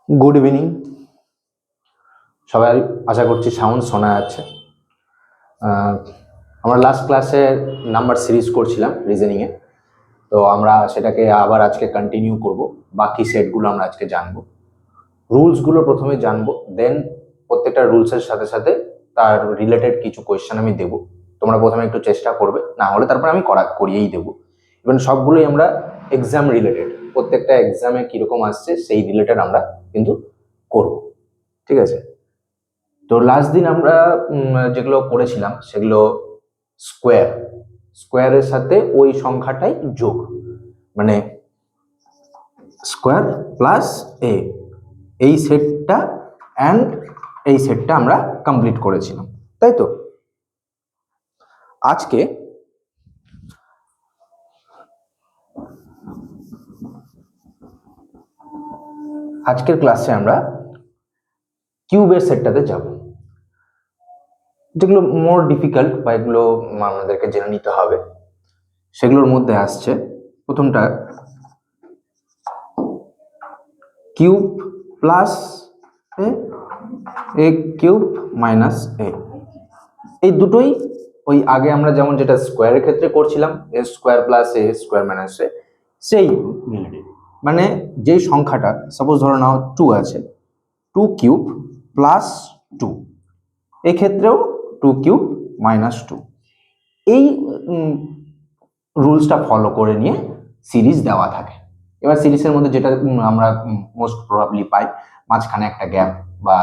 Good evening সবাই। আশা করছি sound শোনা যাচ্ছে। আমরা লাস্ট ক্লাসে নাম্বার সিরিজ করছিলাম রিজনিংয়ে, তো আমরা সেটাকে আবার আজকে কন্টিনিউ করব। বাকি সেটগুলো আমরা আজকে জানবো, রুলসগুলো প্রথমে জানবো, দেন প্রত্যেকটা রুলসের সাথে সাথে তার রিলেটেড কিছু কোয়েশ্চেন আমি দেবো। তোমরা প্রথমে একটু চেষ্টা করবে, না হলে তারপর আমি করিয়েই দেবো। এবং সবগুলোই আমরা এক্সাম রিলেটেড, প্রত্যেকটা এক্সামে কীরকম আসছে সেই রিলেটেড আমরা কিন্তু করব। ঠিক আছে? তো লাস্ট দিন আমরা যেগুলো করেছিলাম সেগুলো স্কোয়ারের সাথে ওই সংখ্যাটাই যোগ, মানে স্কোয়ার প্লাস এ, এই সেটটা অ্যান্ড এই সেটটা আমরা কমপ্লিট করেছিলাম, তাই তো? আজকের ক্লাসে আমরা কিউবের সেটটাতে যাব, যেগুলো মোর ডিফিকাল্ট বা এগুলো আমাদেরকে জেনে নিতে হবে। সেগুলোর মধ্যে আসছে প্রথমটা কিউব প্লাস এ কিউব মাইনাস এ। এই দুটোই ওই আগে আমরা যেমন যেটা স্কোয়ারের ক্ষেত্রে করছিলাম, এ স্কোয়ার প্লাস এ স্কোয়ার মাইনাস এ, সেই রিলেটেড। মানে যেই সংখ্যাটা সাপোজ ধরে নাও 2 আছে, 2 কিউব প্লাস 2, এক্ষেত্রেও 2 কিউব মাইনাস 2। এই রুলসটা ফলো করে নিয়ে সিরিজ দেওয়া থাকে। এবার সিরিজের মধ্যে যেটা আমরা মোস্ট প্রবাবলি পাই, মাঝখানে একটা গ্যাপ বা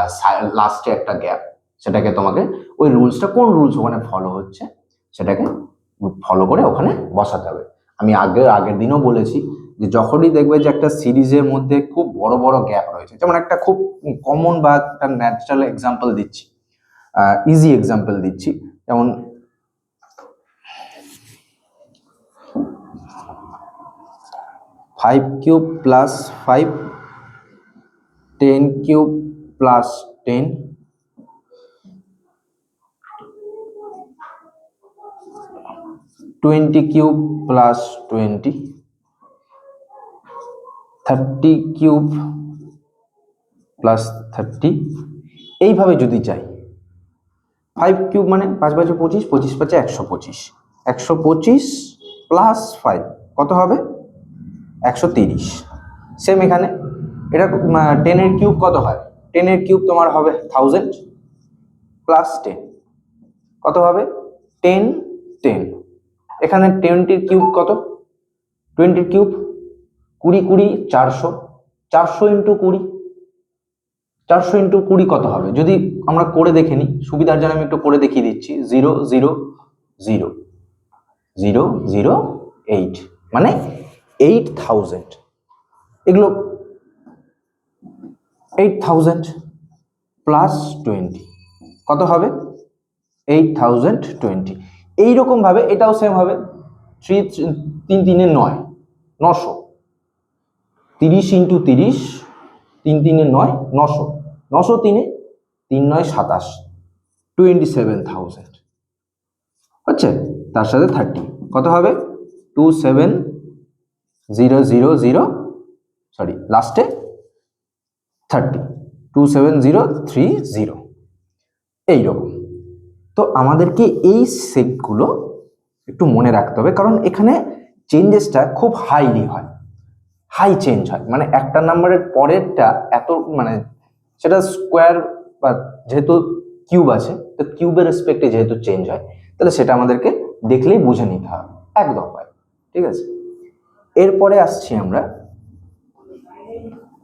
লাস্টে একটা গ্যাপ, সেটাকে তোমাকে ওই রুলসটা কোন রুলস ওখানে ফলো হচ্ছে সেটাকে ফলো করে ওখানে বসাতে হবে। আমি আগের দিনও বলেছি যে যখনই দেখবে যে একটা সিরিজের মধ্যে খুব বড় বড় গ্যাপ রয়েছে, যেমন একটা খুব কমন বা একটা ন্যাচারাল এক্সাম্পল দিচ্ছি, ইজি এক্সাম্পল দিচ্ছি, যেমন 5 cube plus 5, 10 cube plus 10, 20 cube plus 20, 30 cube plus 30। এইভাবে যদি চাই, 5 কিউব মানে 5 5 25, 25 5 125, 125 প্লাস 5 কত হবে? 130। সেম এখানে এটা 10 এর কিউব কত হয়? 10 এর কিউব তোমার হবে 1000 প্লাস 10 কত হবে? 10 10। এখানে 20 কিউব কত? 20 কিউব 20 20 400, 400 ইন্টু 20, 400 ইন্টু 20 কত হবে? যদি আমরা করে দেখে নিই সুবিধার জন্য, আমি একটু করে দেখিয়ে দিচ্ছি। 0 0 0 0 0 8, মানে 8000। এগুলো 8000 প্লাস 20 কত হবে? 8020। এইরকম ভাবে এটাও সেম হবে। 3 3 3 9, 900, 30 ইন্টু 30, 3 3 9, 900, 900 3 3 9 27, 27000 হচ্ছে। তার সাথে 30 কত হবে? 27000, সরি লাস্টে 30, 27030। এইরকম। তো আমাদেরকে এই সেটগুলো একটু মনে রাখতে হবে, কারণ এখানে চেঞ্জেসটা খুব হাইলি হয়, হাই চেঞ্জ হয়। মানে একটা নাম্বারের পরেরটা এত, মানে সেটা স্কোয়ার বা যেহেতু কিউব আছে, তো কিউবের রেসপেক্টে যেহেতু চেঞ্জ হয়, তাহলে সেটা আমাদেরকে দেখলেই বুঝে নিতে হবে একদম হয়। ঠিক আছে? এরপরে আসছি আমরা,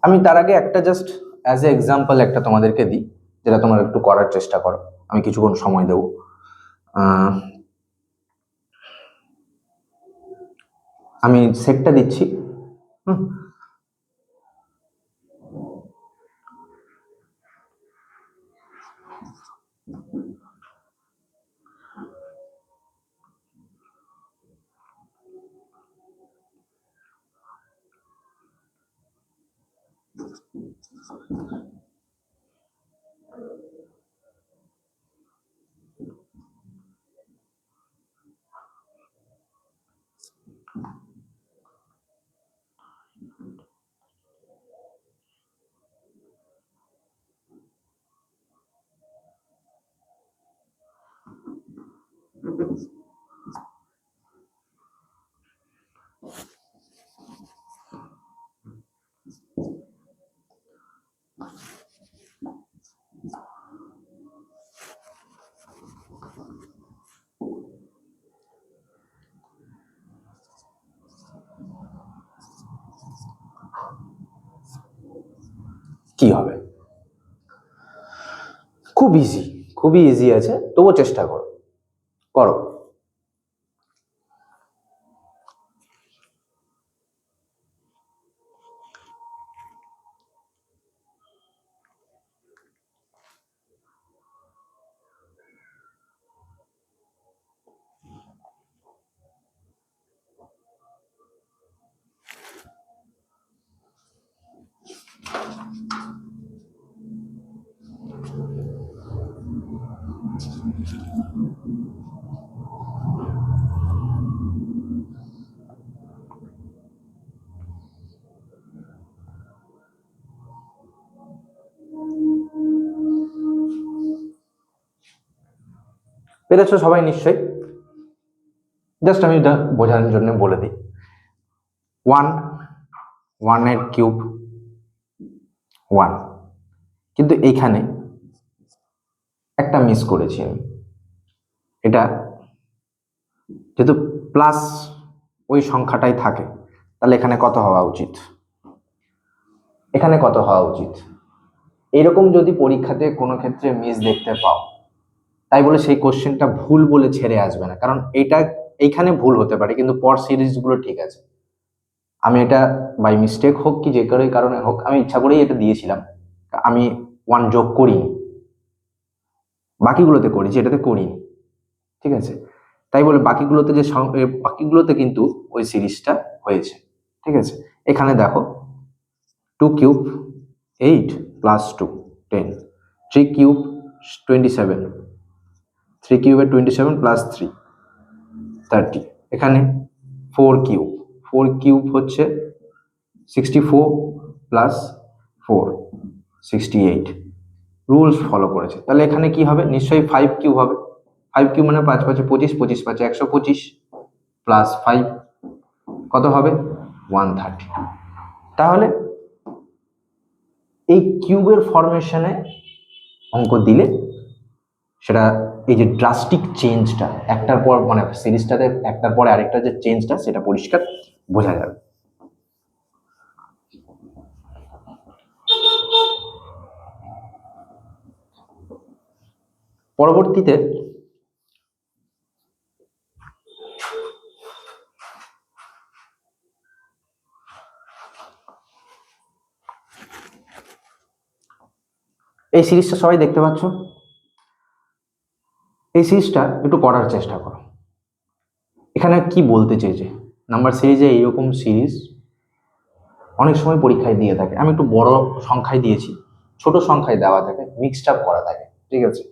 আমি তার আগে একটা জাস্ট অ্যাজ এ এক্সাম্পল একটা তোমাদেরকে দিই, যেটা তোমরা একটু করার চেষ্টা করো। আমি কিছুক্ষণ সময় দেবো। আমি সেটটা দিচ্ছি। কি হবে? খুব ইজি, খুবই ইজি আছে, তবুও চেষ্টা করো। করো। পেরেছো সবাই নিশ্চয়ই? জাস্ট আমি বোঝানোর জন্য বলে দিই। 1 এর কিউব 1, কিন্তু এইখানে একটা মিস করেছি আমি। এটা যেহেতু প্লাস ওই সংখ্যাটাই থাকে, তাহলে এখানে কত হওয়া উচিত? এখানে কত হওয়া উচিত? এরকম যদি পরীক্ষাতে কোনো ক্ষেত্রে মিস দেখতে পাও, তাই বলে সেই কোশ্চেনটা ভুল বলে ছেড়ে আসবে না, কারণ এটা এইখানে ভুল হতে পারে কিন্তু পর সিরিজগুলো ঠিক আছে। আমি এটা বাই মিস্টেক হোক কি যে কোনো কারণে হোক, আমি ইচ্ছা করেই এটা দিয়েছিলাম। আমি 1 যোগ করিনি, বাকিগুলোতে করেছি, এটাতে করিনি, ঠিক আছে? তাই বলে বাকিগুলোতে কিন্তু ওই সিরিজটা হয়েছে, ঠিক আছে? এখানে দেখো 2 কিউব 8 প্লাস 2 10, 3 কিউব 27, 3 কিউবের 27 প্লাস 3 30, এখানে 4 কিউব হচ্ছে 64 প্লাস 4 68, রুলস ফলো করেছে। তাহলে এখানে কি হবে? নিশ্চয়ই 5 কিউব হবে। 5 কিউব মানে 5 5 25, 25 5 125 প্লাস 5 কত হবে? 130। তাহলে এই কিউবের ফরমেশনে অঙ্ক দিলে সেটা এই যে ড্রাস্টিক চেঞ্জটা একটার পর মানে সিরিজটাতে একটার পর আরেকটা যে চেঞ্জটা সেটা পরিষ্কার বোঝা যাবে। পরবর্তীতে এই সিরিজটা সবাই দেখতে পাচ্ছ? এই সিরিজটা একটু করার চেষ্টা করো। এখানে কি বলতে চেয়েছে? নাম্বার সিরিজে এইরকম সিরিজ অনেক সময় পরীক্ষায় দিয়ে থাকে। আমি একটু বড় সংখ্যায় দিয়েছি, ছোট সংখ্যায় দেওয়া থাকে, মিক্সড আপ করা থাকে, ঠিক আছে?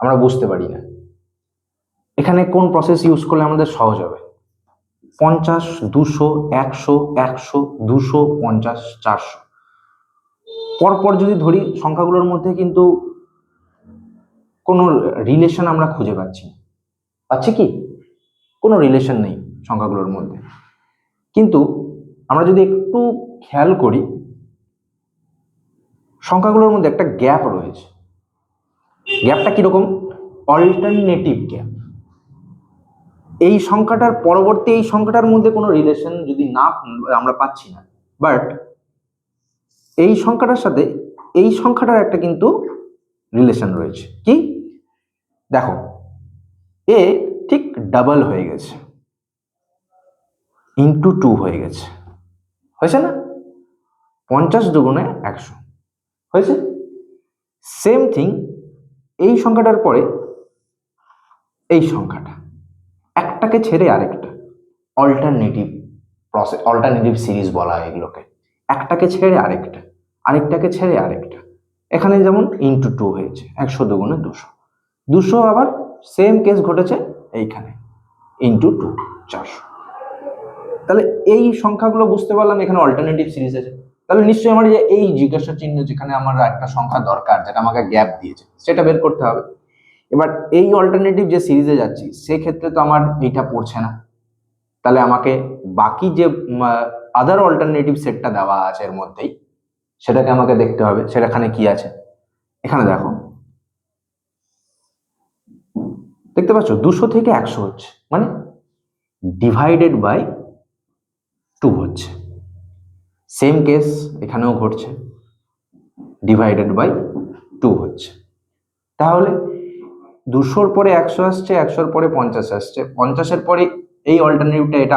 আমরা বুঝতে পারি না। এখানে কোন প্রসেস ইউজ করলে আমাদের সহজ হবে? 50 200 100 100 200 50 400 পরপর যদি ধরি সংখ্যাগুলোর মধ্যে কিন্তু কোনো রিলেশন আমরা খুঁজে পাচ্ছি কি? কোনো রিলেশন নেই সংখ্যাগুলোর মধ্যে। কিন্তু আমরা যদি একটু খেয়াল করি, সংখ্যাগুলোর মধ্যে একটা গ্যাপ রয়েছে। গ্যাপটা কিরকম? Alternative gap. এই সংখ্যাটার পরবর্তী এই সংখ্যাটার মধ্যে কোনো রিলেশন যদি না আমরা পাচ্ছি না, বাট এই সংখ্যাটার সাথে এই সংখ্যাটার একটা কিন্তু রিলেশন রয়েছে। কি? দেখো, এ ঠিক ডাবল হয়ে গেছে, ইন্টু 2 হয়ে গেছে, হয়েছে না? 50 দুগুণে 100 হয়েছে। সেম থিং এই সংখ্যাটার পরে এই সংখ্যাটা, একটাকে ছেড়ে আরেকটা, অল্টারনেটিভ প্রসেস, অল্টারনেটিভ সিরিজ বলা হয় এগুলোকে। একটাকে ছেড়ে আরেকটা, আরেকটাকে ছেড়ে আরেকটা। এখানে যেমন ইন্টু 2 হয়েছে, 100 দুগুণে 200, 200 আবার সেম কেস ঘটেছে এইখানে, ইন্টু 2 400। তাহলে এই সংখ্যাগুলো বুঝতে পারলাম এখানে অল্টারনেটিভ সিরিজ আছে। তাহলে নিশ্চয়ই আমার যে এই জিজ্ঞাসা চিহ্ন যেখানে আমার একটা সংখ্যা দরকার যেটা আমাকে গ্যাপ দিয়েছে সেটা বের করতে হবে। এবার এই অল্টারনেটিভ যে সিরিজে যাচ্ছি সেক্ষেত্রে তো আমার এইটা পড়ছে না, তাহলে আমাকে বাকি যে আদার অল্টারনেটিভ সেটটা দেওয়া আছে এর মধ্যেই সেটাকে আমাকে দেখতে হবে সেটাখানে কি আছে। এখানে দেখো, দেখতে পাচ্ছ 200 থেকে 100 হচ্ছে, মানে ডিভাইডেড বাই 2 হচ্ছে। সেম কেস এখানেও ঘটছে, ডিভাইডেড বাই 2 হচ্ছে। তাহলে 200-র পরে 100 আসছে, 100-র পরে 50 আসছে, 50-এর পরে এই অল্টারনেটিভটা এটা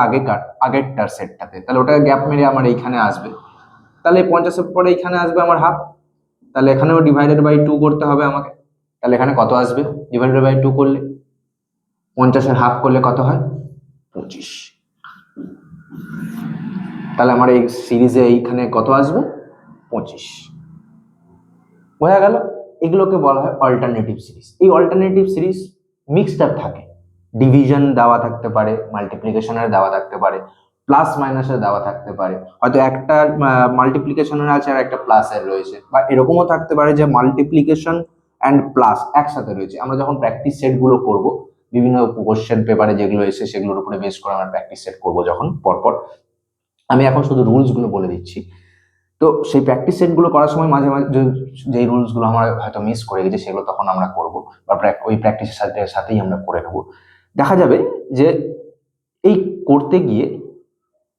আগেরটার সেটটাতে, তাহলে ওটা গ্যাপ মেরে আমার এইখানে আসবে। তাহলে 50-এর পরে এইখানে আসবে আমার হাফ, তাহলে এখানেও ডিভাইডেড বাই 2 করতে হবে আমাকে। তাহলে এখানে কত আসবে ডিভাইডেড বাই 2 করলে? 50-এর হাফ করলে কত হয়? 25। তাহলে আমার এই সিরিজে এইখানে কত আসবে? 25। বোঝা গেল? এগুলোকে বলা হয় অল্টারনেটিভ সিরিজ। এই অল্টারনেটিভ সিরিজ মিক্সড আপ থাকে, ডিভিশন দেওয়া থাকতে পারে, মাল্টিপ্লিকেশনের দেওয়া থাকতে পারে, প্লাস মাইনাসের দেওয়া থাকতে পারে, হয়তো একটা মাল্টিপ্লিকেশনের আছে আর একটা প্লাসের রয়েছে, বা এরকমও থাকতে পারে যে মাল্টিপ্লিকেশন অ্যান্ড প্লাস একসাথে রয়েছে। আমরা যখন প্র্যাকটিস সেটগুলো করব, বিভিন্ন কোশ্চেন পেপারে যেগুলো এসে সেগুলোর উপরে বেস করে আমরা প্র্যাকটিস সেট করবো যখন পরপর, আমি এখন শুধু রুলসগুলো বলে দিচ্ছি। তো সেই প্র্যাকটিস সেটগুলো করার সময় মাঝে মাঝে যেই রুলসগুলো আমরা হয়তো মিস করে গেছি সেগুলো তখন আমরা করব, বা ওই প্র্যাকটিসের সাথেই আমরা করে নেব। দেখা যাবে যে এই করতে গিয়ে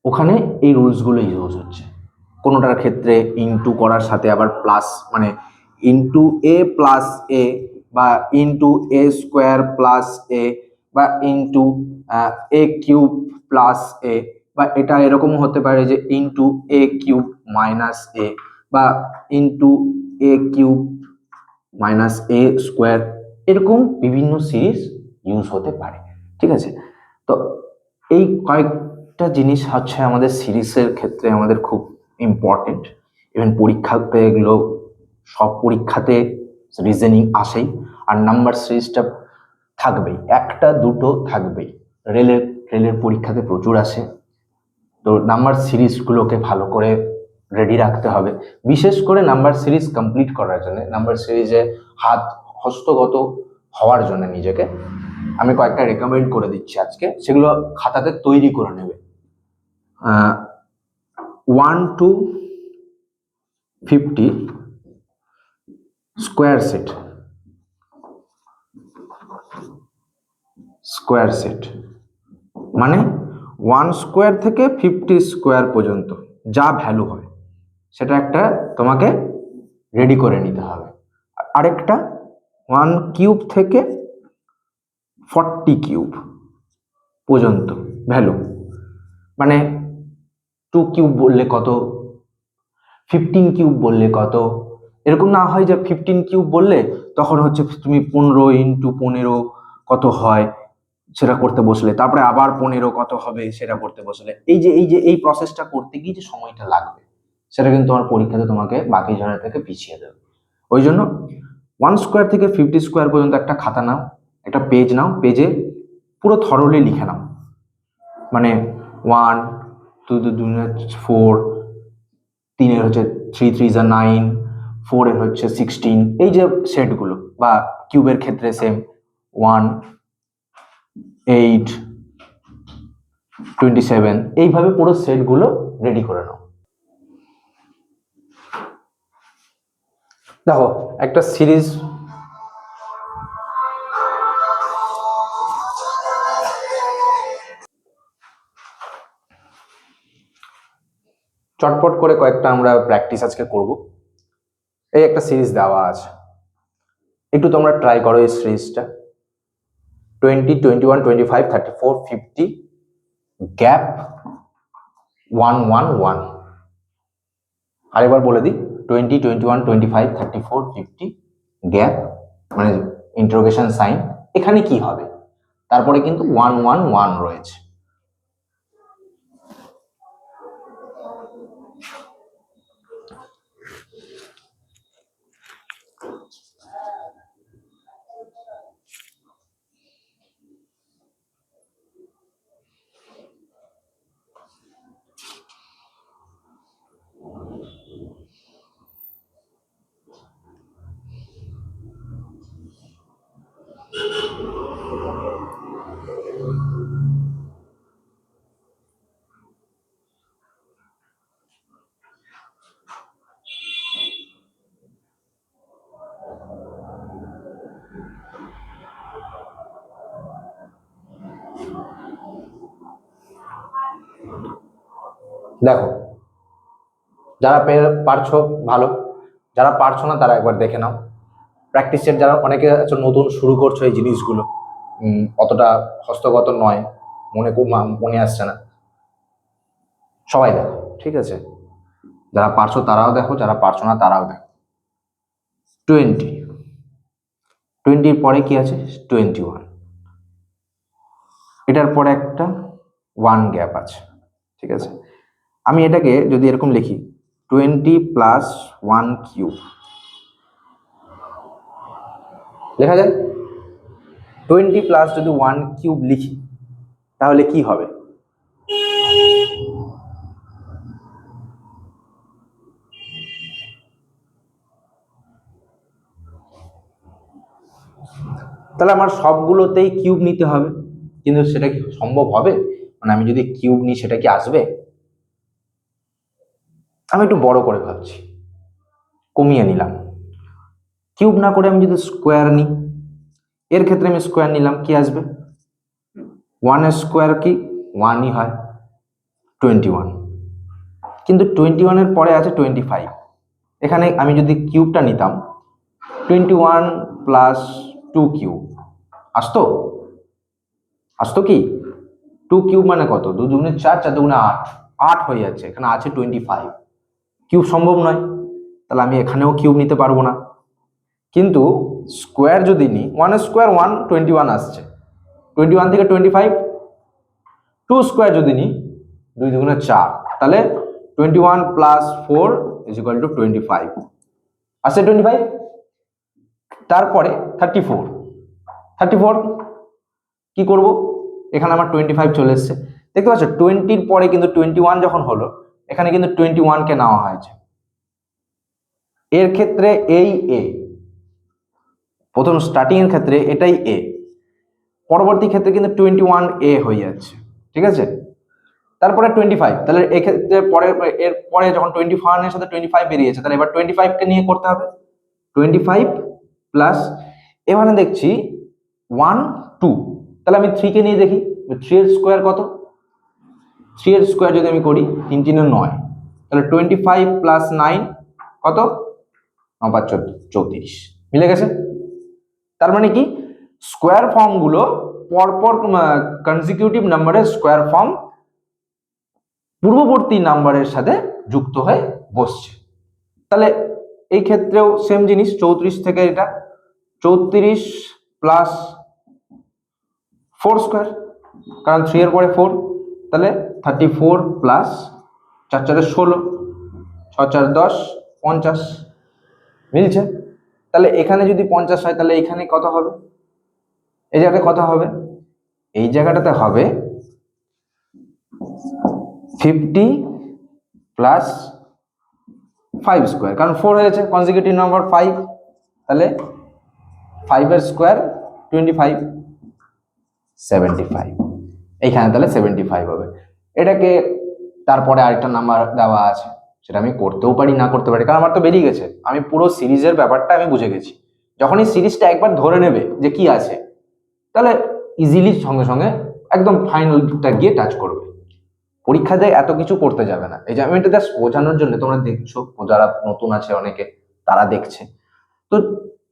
ওখানে এই রুলসগুলো ইউজ হচ্ছে। কোনোটার ক্ষেত্রে ইনটু করার সাথে আবার প্লাস, মানে ইনটু এ প্লাস এ, বা ইনটু এ স্কোয়ার প্লাস এ, বা ইনটু এ কিউব প্লাস এ, বা এটা এরকম হতে পারে যে ইনটু এ কিউব মাইনাস এ, বা into a cube minus A square, এরকম বিভিন্ন সিরিজ ইউজ হতে পারে। ঠিক আছে? তো এই কয়েকটা জিনিস হচ্ছে আমাদের সিরিজের ক্ষেত্রে আমাদের খুব ইম্পর্টেন্ট। ইভেন পরীক্ষাতে এগুলো সব পরীক্ষাতে রিজনিং আসেই, আর নাম্বার সিরিজটা থাকবেই, একটা দুটো থাকবেই। রেলের রেলের পরীক্ষাতে প্রচুর আসে, তো নাম্বার সিরিজগুলোকে ভালো করে রেডি রাখতে হবে। বিশেষ করে নাম্বার সিরিজ কমপ্লিট করার জন্য, নাম্বার সিরিজে হস্তগত হওয়ার জন্য নিজেকে আমি কয়েকটা রেকমেন্ড করে দিচ্ছি আজকে, সেগুলো খাতাতে তৈরি করে নেবে। 1 to 50 স্কোয়ার সেট, মানে 1 স্কোয়ার থেকে 50 স্কোয়ার পর্যন্ত যা ভ্যালু হয় সেটা একটা তোমাকে রেডি করে নিতে হবে। আরেকটা 1 কিউব থেকে 40 কিউব পর্যন্ত ভ্যালু, মানে 2 কিউব বললে কত, 15 কিউব বললে কত, এরকম না হয় যে 15 কিউব বললে তখন হচ্ছে তুমি 15 ইন্টু 15 কত হয় সেটা করতে বসলে, তারপরে আবার 15 কত হবে সেটা করতে বসলে, এই প্রসেসটা করতে গিয়ে যে সময়টা লাগবে সেটা কিন্তু তোমার পরীক্ষাতে তোমাকে বাকি জনের থেকে পিছিয়ে দেবে। ওই জন্য 1 স্কোয়ার থেকে 50 স্কোয়ার পর্যন্ত একটা খাতা নাও, একটা পেজ নাও, পেজে পুরো থরলি লিখে নাও, মানে 1, 2 2 4, 3 এর হচ্ছে 3 3 যা 9, 4 এর হচ্ছে 16, এই যে সেটগুলো, বা কিউবের ক্ষেত্রে সেম 1 8 27, এইভাবে পুরো সেটগুলো রেডি করে নাও। দেখো একটা সিরিজ চটপট করে কয়েকটা আমরা প্র্যাকটিস আজকে করব। এই একটা সিরিজ দেওয়া আছে, একটু তোমরা ট্রাই করো এই সিরিজটা। 20 21 25 34 50 গ্যাপ 1 1 1। আরেকবার বলে দিই, 20 21 25 34 50 গ্যাপ, মানে ইন্টারোগেশন সাইন, এখানে কি হবে, তারপরে কিন্তু 1 1 1 রয়েছে। দেখো, যারা পারছো ভালো, যারা পারছো না তারা একবার দেখে নাও। প্র্যাকটিসের যারা অনেকে আছো নতুন শুরু করছো এই জিনিসগুলো, অতটা হস্তগত নয়, মনে আসছে না, সবাই দেখো, ঠিক আছে? যারা পারছো তারাও দেখো, যারা পারছো না তারাও দেখো। 20, 20-র পরে কি আছে? 21। এটার পরে একটা 1 গ্যাপ আছে, ঠিক আছে? আমি এটাকে যদি এরকম লিখি 20 প্লাস 1 কিউব লেখা যায়। 20 প্লাস যদি 1 কিউব লিখি তাহলে কি হবে? তাহলে আমার সবগুলোতেই কিউব নিতে হবে, কিন্তু সেটা কি সম্ভব হবে? মানে আমি যদি কিউব নিই সেটা কি আসবে? আমি একটু বড় করে ভাবছি, কমিয়ে নিলাম। কিউব না করে আমি যদি স্কোয়ার নিই, এর ক্ষেত্রে আমি স্কোয়ার নিলাম, কি আসবে? 1 স্কোয়ার কি 1ই হয়, 21। কিন্তু 21-এর পরে আছে 25। এখানে আমি যদি কিউবটা নিতাম 21 প্লাস 2 কিউব আসতো? আসতো কি? 2 কিউব মানে কত? 2 দুগুণে 4, 4 দুগুণে 8, 8 হয়ে যাচ্ছে, এখানে আছে 25। কিউব সম্ভব নয়, তাহলে আমি এখানেও কিউব নিতে পারবো না। কিন্তু স্কোয়ার যদি নিই, 1 স্কোয়ার 1, 21 আসছে, 21 থেকে 25, 2 স্কোয়ার যদি নিই 2 দুগুণে 4, তাহলে 21 প্লাস 4 ইজ ইকুয়াল টু 25 আসছে 25। তারপরে 34, 34 কি করব? এখানে আমার 25 চলে এসছে, দেখতে পাচ্ছ 20-র পরে কিন্তু 21 যখন হলো, এখানে কিন্তু 21-কে নেওয়া হয়েছে। এর ক্ষেত্রে এই এ, প্রথম স্টার্টিং এর ক্ষেত্রে এটাই এ, পরবর্তী ক্ষেত্রে কিন্তু 21 এ হয়ে যাচ্ছে, ঠিক আছে? তারপরে 25, তাহলে এক্ষেত্রে পরে এর পরে যখন 21 এর সাথে 25 বেরিয়েছে, তাহলে এবার 25-কে নিয়ে করতে হবে। 25 প্লাস, এখানে দেখছি 1 2, তাহলে আমি 3-কে নিয়ে দেখি 3 এর স্কোয়ার কত? 3 এর স্কোয়ার যদি আমি করি 3 3 9, তাহলে 25 প্লাস 9 কত? 9 5 34, মিলে গেছে। তার মানে কি, স্কোয়ার ফর্মগুলো পরপর কনজিকিউটিভ নাম্বারের স্কোয়ার ফর্ম পূর্ববর্তী নাম্বারের সাথে যুক্ত হয়ে বসছে। তাহলে এই ক্ষেত্রেও সেম জিনিস, 34 থেকে এটা 34 প্লাস 4 স্কোয়ার, কারণ 3 এর পরে 4, তাহলে 34 প্লাস 4 4 16, 6 4 10, 50, মিলছে। তাহলে এখানে যদি 50 হয় তাহলে এখানে কত হবে? এই জায়গায় কত হবে? এই জায়গাটাতে হবে 50 প্লাস 5 স্কোয়ার, কারণ 4 হয়েছে কনজিকিউটিভ নাম্বার 5, তাহলে 5 এর স্কোয়ার 25, 75, এইখানে তাহলে 75 হবে। এটাকে তারপরে আরেকটা নাম্বার দেওয়া আছে, সেটা আমি করতেও পারি না করতে পারি, কারণ আমার তো বেরিয়ে গেছে, আমি পুরো সিরিজের ব্যাপারটা আমি বুঝে গেছি। যখনই সিরিজটা একবার ধরে নেবে যে কি আছে, তাহলে ইজিলি সঙ্গে সঙ্গে একদম ফাইনালটা গিয়ে টাচ করবে। পরীক্ষাতে এত কিছু করতে যাবে না। এই যে আমি এটা জাস্ট বোঝানোর জন্য, তোমরা দেখছো যারা নতুন আছে অনেকে, তারা দেখছে, তো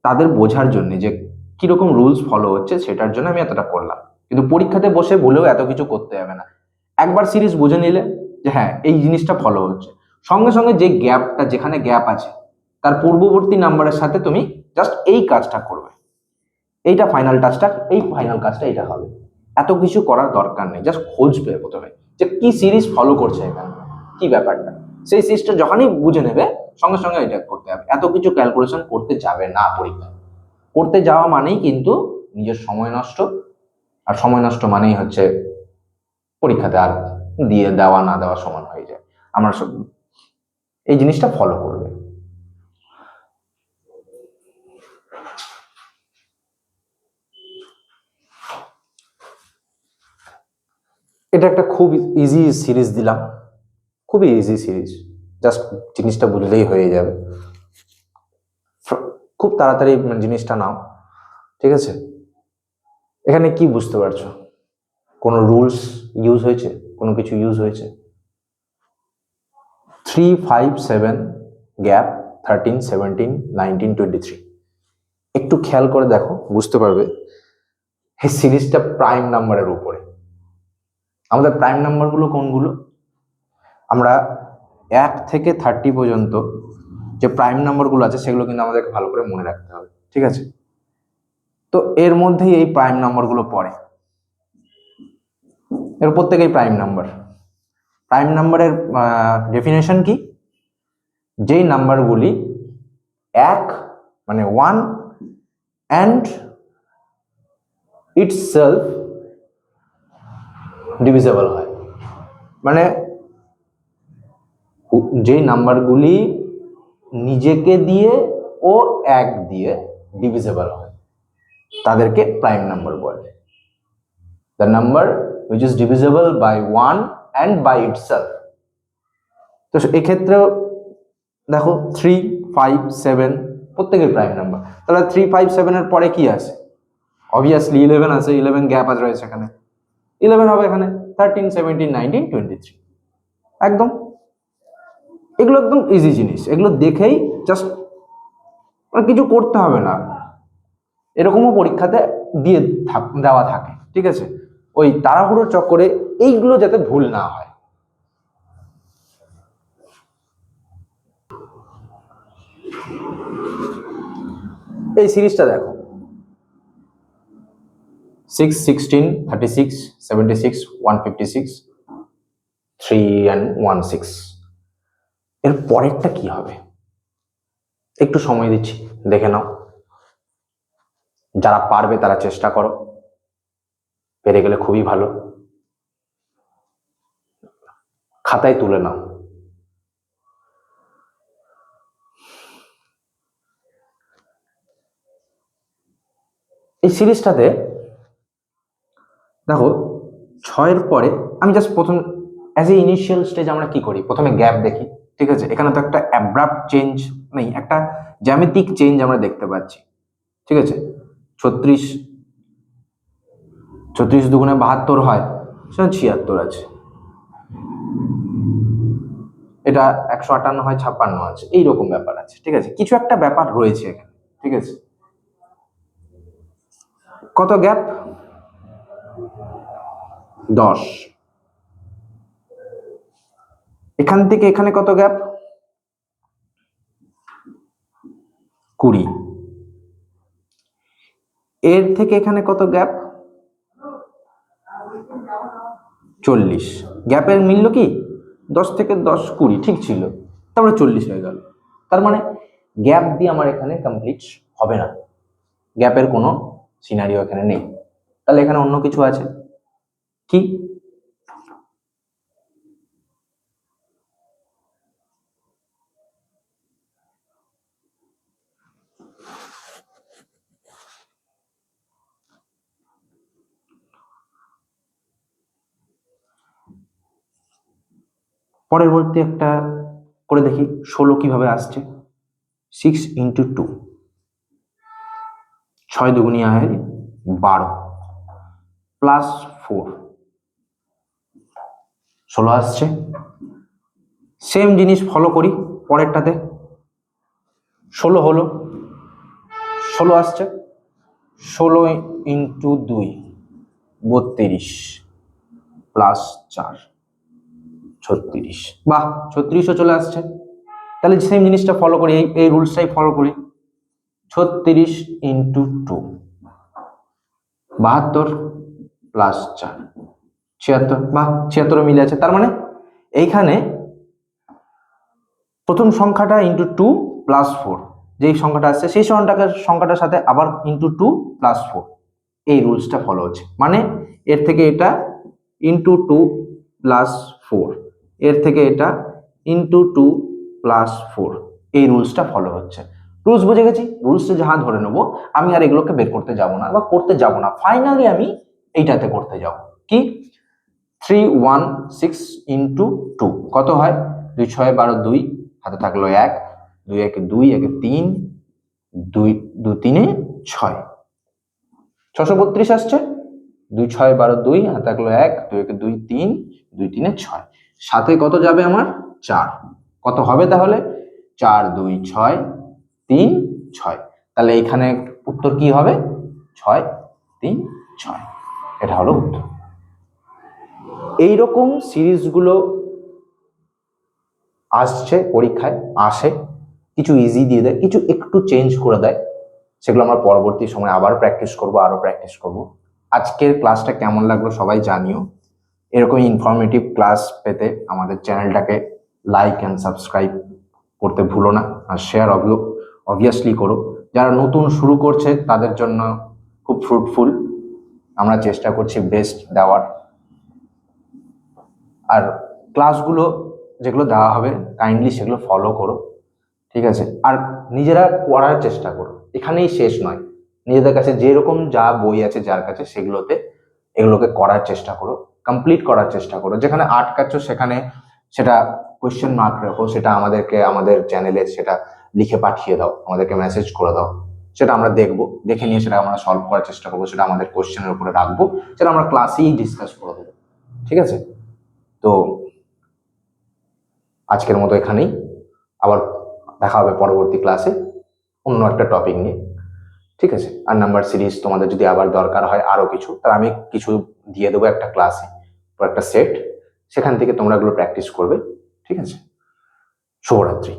তাদের বোঝার জন্য যে কিরকম রুলস ফলো হচ্ছে সেটার জন্য আমি এতটা করলাম। কিন্তু পরীক্ষাতে বসে ভুলেও এত কিছু করতে যাবে না। একবার সিরিজ বুঝে নিলে যে হ্যাঁ এই জিনিসটা ফলো হচ্ছে, সঙ্গে সঙ্গে যে গ্যাপটা, যেখানে গ্যাপ আছে তার পূর্ববর্তী নাম্বারের সাথে তুমি জাস্ট এই কাজটা করবে, এইটা ফাইনাল টাচটা, এই ফাইনাল কাজটা এটা হবে। এত কিছু করার দরকার নেই, জাস্ট খুঁজবে প্রথমে যে কি সিরিজ ফলো করছে এখানে, কি ব্যাপারটা, সেই সিরিজটা যখনই বুঝে নেবে সঙ্গে সঙ্গে এটা করতে হবে। এত কিছু ক্যালকুলেশন করতে যাবে না পরীক্ষায়। করতে যাওয়া মানেই কিন্তু নিজের সময় নষ্ট, আর সময় নষ্ট মানেই হচ্ছে পরীক্ষাতে আর দিয়ে দেওয়া না দেওয়া সমান হয়ে যায়। আমরা সব এই জিনিসটা ফলো করবে। এটা একটা খুব ইজি সিরিজ দিলাম, খুবই ইজি সিরিজ, জাস্ট জিনিসটা বুঝলেই হয়ে যাবে। খুব তাড়াতাড়ি জিনিসটা নাও, ঠিক আছে? এখানে কি বুঝতে পারছো? কোনো রুলস ইউজ হয়েছে? কোনো কিছু ইউজ হয়েছে? 3, 5, 7 গ্যাপ 13, 17, 19, 23। একটু খেয়াল করে দেখো, বুঝতে পারবে এই সিরিজটা প্রাইম নাম্বারের উপরে। আমাদের প্রাইম নাম্বারগুলো কোনগুলো? আমরা 1 থেকে 30 পর্যন্ত যে প্রাইম নাম্বারগুলো আছে সেগুলো কিন্তু আমাদেরকে ভালো করে মনে রাখতে হবে, ঠিক আছে? তো এর মধ্যেই এই প্রাইম নাম্বারগুলো পড়ে, এর প্রত্যেকেই প্রাইম নাম্বার। প্রাইম নাম্বারের ডেফিনেশন কি? যেই নাম্বারগুলি 1 মানে 1 and itself ডিভিজিবল হয়, মানে যেই নাম্বারগুলি নিজেকে দিয়ে ও 1 দিয়ে ডিভিজিবল হয় তাদেরকে প্রাইম নাম্বার বলে। The number which is divisible by 1 and by itself। তো এক্ষেত্রেও দেখো 3, 5, 7 প্রত্যেকের প্রাইম নাম্বার। তাহলে 3, 5, 7 এর পরে কি আছে? অবভিয়াসলি 11 আছে, 11 গ্যাপ আছে রয়েছে এখানে, 11 হবে এখানে 13, 17, 19, 23। একদম এগুলো একদম ইজি জিনিস, এগুলো দেখেই জাস্ট কিছু করতে হবে না, এরকমও পরীক্ষাতে দিয়ে দেওয়া থাকে, ঠিক আছে? ওই তাড়াহুড়োর চক্করে এইগুলো যাতে ভুল না হয়। এই সিরিজটা দেখো 6, 16, 36, 76, 156, 3 and 1, 6। এর পরেরটা কি হবে? একটু সময় দিচ্ছি, দেখে নাও। যারা পারবে তারা চেষ্টা করো, পেরে গেলে খুবই ভালো, খাতায় তুলে নাও। এই সিরিজটাতে দেখো 6-এর পরে আমি জাস্ট প্রথম অ্যাজ এ ইনিশিয়াল স্টেজ আমরা কি করি, প্রথমে গ্যাপ দেখি, ঠিক আছে? এখানে তো একটা অ্যাব্রাপ্ট চেঞ্জ নেই, একটা জ্যামিতিক চেঞ্জ আমরা দেখতে পাচ্ছি, ঠিক আছে? 36 দুগুণে 72 হয়, সেটা 76 আছে। এটা 158 হয়, 56 আছে, এইরকম ব্যাপার আছে, ঠিক আছে? কিছু একটা ব্যাপার রয়েছে এখানে, ঠিক আছে? কত গ্যাপ? 10। এখান থেকে এখানে কত গ্যাপ? 20। এর থেকে এখানে কত গ্যাপ? 40। গ্যাপের মিলল কি? 10 থেকে 10, 20 ঠিক ছিল, তারপরে 40 হয়ে গেল। তার মানে গ্যাপ দিয়ে আমার এখানে কমপ্লিট হবে না, গ্যাপের কোনো সিনারিও এখানে নেই। তাহলে এখানে অন্য কিছু আছে কি? পরবর্তী একটা করে দেখি 16 কিভাবে আসছে। 6 into 2, 6 দুগুণী হয় 12 প্লাস 4, 16 আসছে। সেম জিনিস ফলো করি পরেরটাতে, 16 হলো, 16 আসছে, 16 into 2, 32 প্লাস 4, 36। বাহ, 36ও চলে আসছে। তাহলে সেম জিনিসটা ফলো করি, এই রুলসটাই ফলো করি। 36 into 2, 72 প্লাস 4, 76। বাহ, 76 মিলে আছে। তার মানে এইখানে প্রথম সংখ্যাটা ইন্টু 2 প্লাস 4, যেই সংখ্যাটা আসছে সেই সংখ্যাটার সাথে আবার ইন্টু 2 প্লাস 4, এই রুলসটা ফলো হচ্ছে। মানে এর থেকে এটা ইন্টু 2 প্লাস 4, এর থেকে এটা ইন্টু 2 প্লাস 4, এই রুলসটা ফলো হচ্ছে। রুলস বুঝে গেছি, রুলসটা যাহা ধরে নেবো, আমি আর এগুলোকে বের করতে যাব না বা করতে যাব না, ফাইনালি আমি এইটাতে করতে যাব কি? 3, 1, 6 ইন্টু 2 কত হয়? 2, 6, 12, 2 হাতে থাকলো 1, 2, 1, 2, 1, 3, 2, 2, 3, 6, 632 আসছে। 2, 6, 12, 2 হাতে থাকলো 1, 2, 1, 2, 3, 2, 3, 6, সাথে কত যাবে আমার? 4। কত হবে তাহলে? 4 2 6 3 6। তাহলে এখানে উত্তর কি হবে? 6 3 6। এটা হলো উত্তর। এইরকম সিরিজগুলো আসছে পরীক্ষায়, আসে, কিছু ইজি দিয়ে দেয়, কিছু একটু চেঞ্জ করে দেয়, সেগুলো আমরা পরবর্তী সময় আবার প্র্যাকটিস করব, আরো প্র্যাকটিস করব। আজকের ক্লাসটা কেমন লাগলো সবাই জানিও। এরকম ইনফরমেটিভ ক্লাস পেতে আমাদের চ্যানেলটাকে লাইক অ্যান্ড সাবস্ক্রাইব করতে ভুলো না, আর শেয়ার অবভিয়াসলি করো। যারা নতুন শুরু করছে তাদের জন্য খুব ফ্রুটফুল, আমরা চেষ্টা করছি বেস্ট দেওয়ার। আর ক্লাসগুলো যেগুলো দেওয়া হবে কাইন্ডলি সেগুলো ফলো করো, ঠিক আছে? আর নিজেরা করার চেষ্টা করো, এখানেই শেষ নয়। নিজেদের কাছে যেরকম যা বই আছে যার কাছে সেগুলোতে এগুলোকে করার চেষ্টা করো, কমপ্লিট করার চেষ্টা করো। যেখানে আটকাচ্ছ সেখানে সেটা কোয়েশ্চেন মার্ক রাখো, সেটা আমাদেরকে আমাদের চ্যানেলে সেটা লিখে পাঠিয়ে দাও, আমাদেরকে মেসেজ করে দাও, সেটা আমরা দেখবো, দেখে নিয়ে সেটা আমরা সলভ করার চেষ্টা করবো, সেটা আমাদের কোয়েশ্চেনের উপরে রাখবো, সেটা আমরা ক্লাসেই ডিসকাস করে দেবো, ঠিক আছে? তো আজকের মতো এখানেই, আবার দেখা হবে পরবর্তী ক্লাসে অন্য একটা টপিক নিয়ে, ঠিক আছে? আর নাম্বার সিরিজ তোমাদের যদি আবার দরকার হয় আরো কিছু, তাহলে আমি কিছু দিয়ে দেবো একটা ক্লাসে বা একটা সেট, সেখান থেকে তোমরা এগুলো প্র্যাকটিস করবে, ঠিক আছে? শুভরাত্রি।